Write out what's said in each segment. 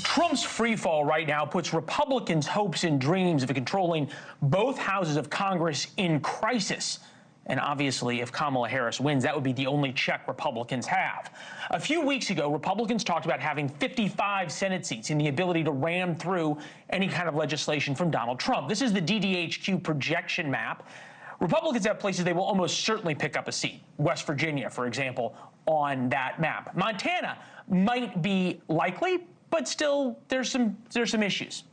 Trump's freefall right now puts Republicans' hopes and dreams of controlling both houses of Congress in crisis. And obviously, if Kamala Harris wins, that would be the only check Republicans have. A few weeks ago, Republicans talked about having 55 Senate seats and the ability to ram through any kind of legislation from Donald Trump. This is the DDHQ projection map. Republicans have places they will almost certainly pick up a seat. West Virginia, for example, on that map. Montana might be likely, but still there's some issues.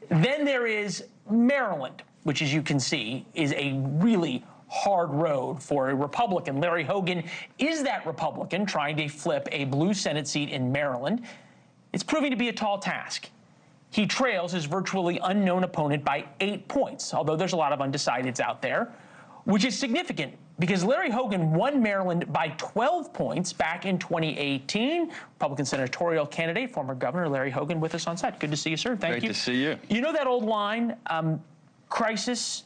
Then there is Maryland, which, as you can see, is a really hard road for a Republican. Larry Hogan is that Republican trying to flip a blue Senate seat in Maryland. It's proving to be a tall task. He trails his virtually unknown opponent by 8 points, although there's a lot of undecideds out there, which is significant because Larry Hogan won Maryland by 12 points back in 2018. Republican senatorial candidate, former Governor Larry Hogan, with us on set. Good to see you, sir. Thank you. Great to see you. You know that old line, crisis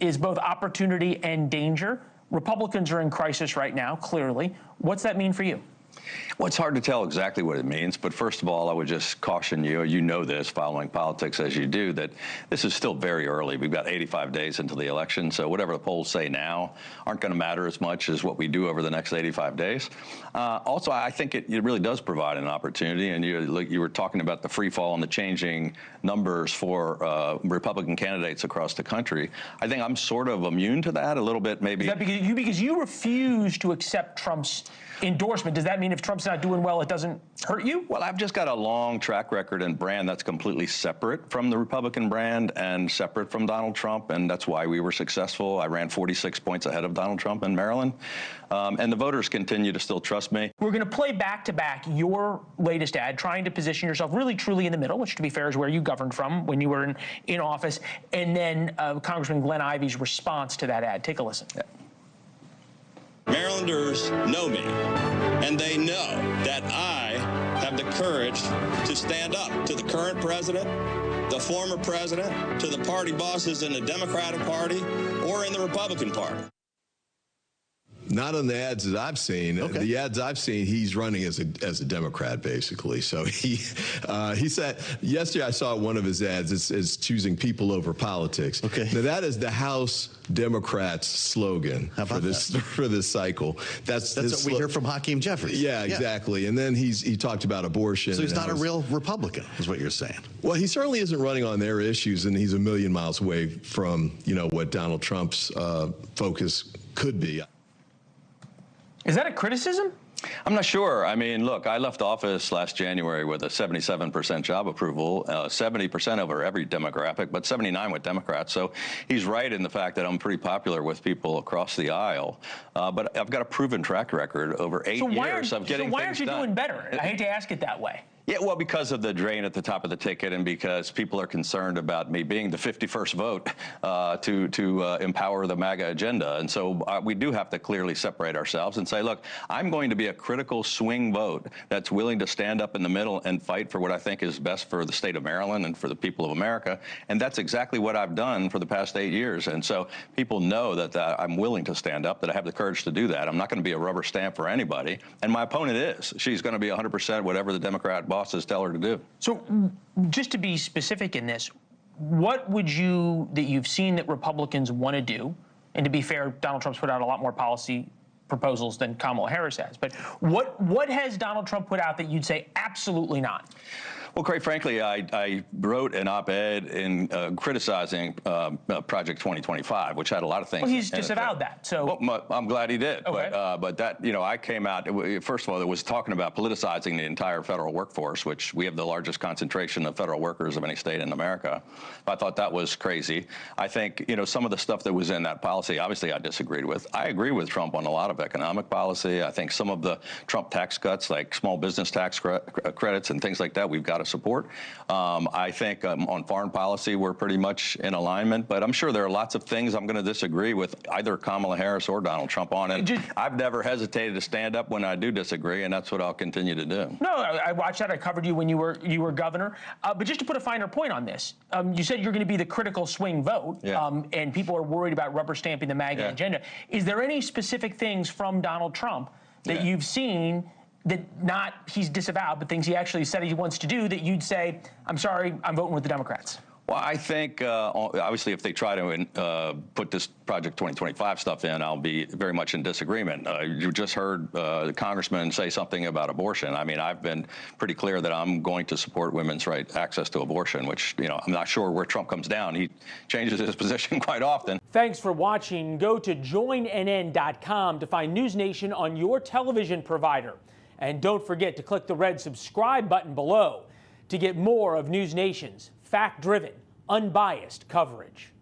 is both opportunity and danger. Republicans are in crisis right now, clearly. What's that mean for you? Well, it's hard to tell exactly what it means, but first of all, I would just caution you, you know this, following politics as you do, that this is still very early. We've got 85 days into the election, so whatever the polls say now aren't going to matter as much as what we do over the next 85 days. Also, I think it really does provide an opportunity, and you were talking about the free fall and the changing numbers for Republican candidates across the country. I think I'm sort of immune to that a little bit, maybe. Is that because you refuse to accept Trump's endorsement? Does that mean if Trump's not doing well, it doesn't hurt you? Well, I've just got a long track record and brand that's completely separate from the Republican brand and separate from Donald Trump, and that's why we were successful. I ran 46 points ahead of Donald Trump in Maryland, and the voters continue to still trust me. We're going to play back-to-back your latest ad, trying to position yourself really, truly in the middle, which, to be fair, is where you governed from when you were in office, and then Congressman Glenn Ivey's response to that ad. Take a listen. Yeah. Marylanders know me, and they know that I have the courage to stand up to the current president, the former president, to the party bosses in the Democratic Party or in the Republican Party. Not on the ads that I've seen. Okay. The ads I've seen, he's running as a Democrat, basically. So he said yesterday I saw one of his ads is choosing people over politics. Okay. Now that is the House Democrats slogan for this cycle. That's what we hear from Hakeem Jeffries. Yeah, exactly. Yeah. And then he talked about abortion. So he's not a real Republican, is what you're saying. Well, he certainly isn't running on their issues, and he's a million miles away from what Donald Trump's focus could be. Is that a criticism? I'm not sure. I mean, look, I left office last January with a 77% job approval, 70% over every demographic, but 79 with Democrats. So he's right in the fact that I'm pretty popular with people across the aisle. But I've got a proven track record over 8 years of getting things done. So why aren't you doing better? I hate to ask it that way. Yeah, well, because of the drain at the top of the ticket, and because people are concerned about me being the 51st vote to empower the MAGA agenda. And so we do have to clearly separate ourselves and say, look, I'm going to be a critical swing vote that's willing to stand up in the middle and fight for what I think is best for the state of Maryland and for the people of America. And that's exactly what I've done for the past 8 years. And so people know that I'm willing to stand up, that I have the courage to do that. I'm not going to be a rubber stamp for anybody. And my opponent is. She's going to be 100% whatever the Democrat bosses tell her to do. So just to be specific in this, what would that you've seen that Republicans want to do, and to be fair, Donald Trump's put out a lot more policy proposals than Kamala Harris has, but what has Donald Trump put out that you'd say absolutely not? Well, quite frankly, I wrote an op-ed in criticizing Project 2025, which had a lot of things. Well, he's disavowed that. So well, I'm glad he did. Okay. But that, I came out, first of all, it was talking about politicizing the entire federal workforce, which we have the largest concentration of federal workers of any state in America. I thought that was crazy. I think, some of the stuff that was in that policy, obviously I disagreed with. I agree with Trump on a lot of economic policy. I think some of the Trump tax cuts, like small business tax credits and things like that, we've got to support. I think on foreign policy, we're pretty much in alignment, but I'm sure there are lots of things I'm going to disagree with either Kamala Harris or Donald Trump on, and I've never hesitated to stand up when I do disagree, and that's what I'll continue to do. No, I watched that. I covered you when you were governor. But just to put a finer point on this, you said you're going to be the critical swing vote, and people are worried about rubber stamping the MAGA agenda. Is there any specific things from Donald Trump that you've seen he's disavowed, but things he actually said he wants to do, that you'd say, I'm sorry, I'm voting with the Democrats? Well, I think, obviously, if they try to put this Project 2025 stuff in, I'll be very much in disagreement. You just heard the congressman say something about abortion. I mean, I've been pretty clear that I'm going to support women's right access to abortion, which, I'm not sure where Trump comes down. He changes his position quite often. Thanks for watching. Go to joinnn.com to find NewsNation on your television provider. And don't forget to click the red subscribe button below to get more of NewsNation's fact-driven, unbiased coverage.